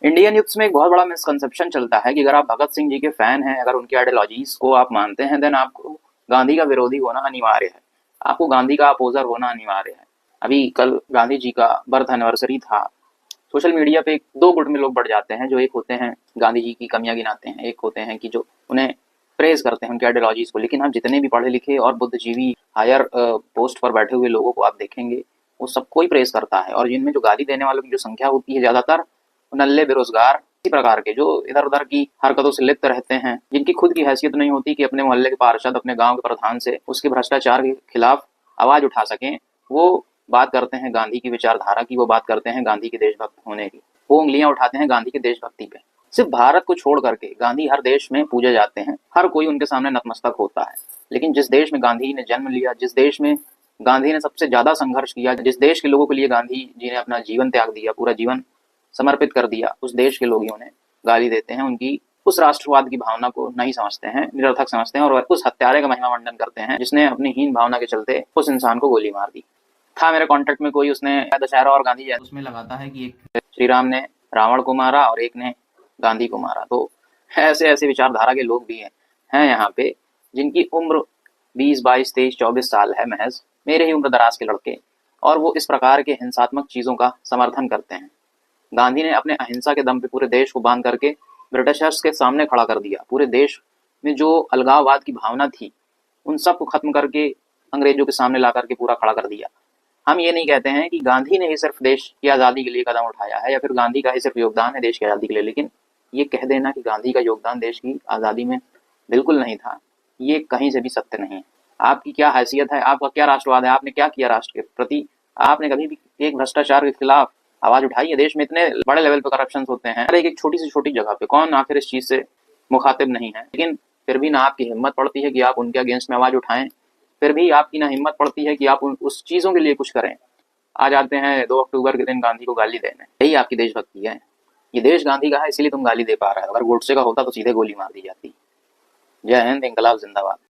Indian youths में एक बहुत बड़ा मिसकंसेप्शन चलता है कि अगर आप भगत सिंह जी के फैन हैं, अगर उनकी आइडियोलॉजीज को आप मानते हैं, देन आपको गांधी का विरोधी होना अनिवार्य है, आपको गांधी का अपोजर होना अनिवार्य है। अभी कल गांधी जी का बर्थ एनिवर्सरी था। सोशल मीडिया पे दो गुट में लोग बढ़ जाते हैं, जो एक होते हैं गांधी जी की कमियां गिनाते हैं, एक होते हैं कि जो उन्हें प्रेज करते हैं उनकी आइडियोलॉजीज को। लेकिन आप जितने भी पढ़े लिखे और बुद्धिजीवी हायर पोस्ट पर बैठे हुए लोगों को आप देखेंगे, वो सबको ही प्रेज करता है। और जिनमें जो गाली देने वालों की जो संख्या होती है, ज्यादातर नल्ले बेरोजगार इसी प्रकार के जो इधर उधर की हरकतों से लिप्त रहते हैं, जिनकी खुद की हैसियत नहीं होती कि अपने मोहल्ले के पार्षद, अपने गांव के प्रधान से उसके भ्रष्टाचार के खिलाफ आवाज उठा सकें। वो बात करते हैं गांधी की विचारधारा की, वो बात करते हैं गांधी के देशभक्त होने की, वो उंगलियां उठाते हैं गांधी के देशभक्ति पे। सिर्फ भारत को छोड़ करके गांधी हर देश में पूजे जाते हैं, हर कोई उनके सामने नतमस्तक होता है। लेकिन जिस देश में गांधी ने जन्म लिया, जिस देश में गांधी ने सबसे ज्यादा संघर्ष किया, जिस देश के लोगों के लिए गांधी जी ने अपना जीवन त्याग दिया, पूरा जीवन समर्पित कर दिया, उस देश के लोग ही उन्हें गाली देते हैं, उनकी उस राष्ट्रवाद की भावना को नहीं समझते हैं, निरर्थक समझते हैं, और उस हत्यारे का महिमा मंडन करते हैं जिसने अपनी हीन भावना के चलते उस इंसान को गोली मार दी। था मेरे कांटेक्ट में कोई, उसने दशहरा और गांधी जयंती उसमें लगाता है कि एक श्री राम ने रावण को मारा और एक ने गांधी को मारा। तो ऐसे ऐसे विचारधारा के लोग भी हैं यहाँ पे, जिनकी उम्र 20, 22, 23, 24 साल है, महज मेरे ही उम्र दराज के लड़के, और वो इस प्रकार के हिंसात्मक चीजों का समर्थन करते हैं। गांधी ने अपने अहिंसा के दम पे पूरे देश को बांध करके ब्रिटिशर्स के सामने खड़ा कर दिया। पूरे देश में जो अलगाववाद की भावना थी, उन सब को खत्म करके अंग्रेजों के सामने ला करके पूरा खड़ा कर दिया। हम ये नहीं कहते हैं कि गांधी ने ही सिर्फ देश की आज़ादी के लिए कदम उठाया है, या फिर गांधी का ही सिर्फ योगदान है देश की आज़ादी के लिए, लेकिन ये कह देना कि गांधी का योगदान देश की आज़ादी में बिल्कुल नहीं था, ये कहीं से भी सत्य नहीं है। आपकी क्या हैसियत है, आपका क्या राष्ट्रवाद है, आपने क्या किया राष्ट्र के प्रति? आपने कभी भी एक भ्रष्टाचार के खिलाफ आवाज उठाई है? देश में इतने बड़े लेवल पर करप्शन होते हैं, हर एक छोटी से छोटी जगह पे, कौन आखिर इस चीज से मुखातिब नहीं है? लेकिन फिर भी ना आपकी हिम्मत पड़ती है कि आप उनके अगेंस्ट में आवाज उठाएं, फिर भी आपकी ना हिम्मत पड़ती है कि आप उस चीजों के लिए कुछ करें। आ जाते हैं 2 अक्टूबर के दिन गांधी को गाली देने। यही आपकी देशभक्ति है? ये देश गांधी का है, इसीलिए तुम गाली दे पा रहे हो। अगर गोडसे का होता तो सीधे गोली मार दी जाती। जय हिंद, इंकलाब जिंदाबाद।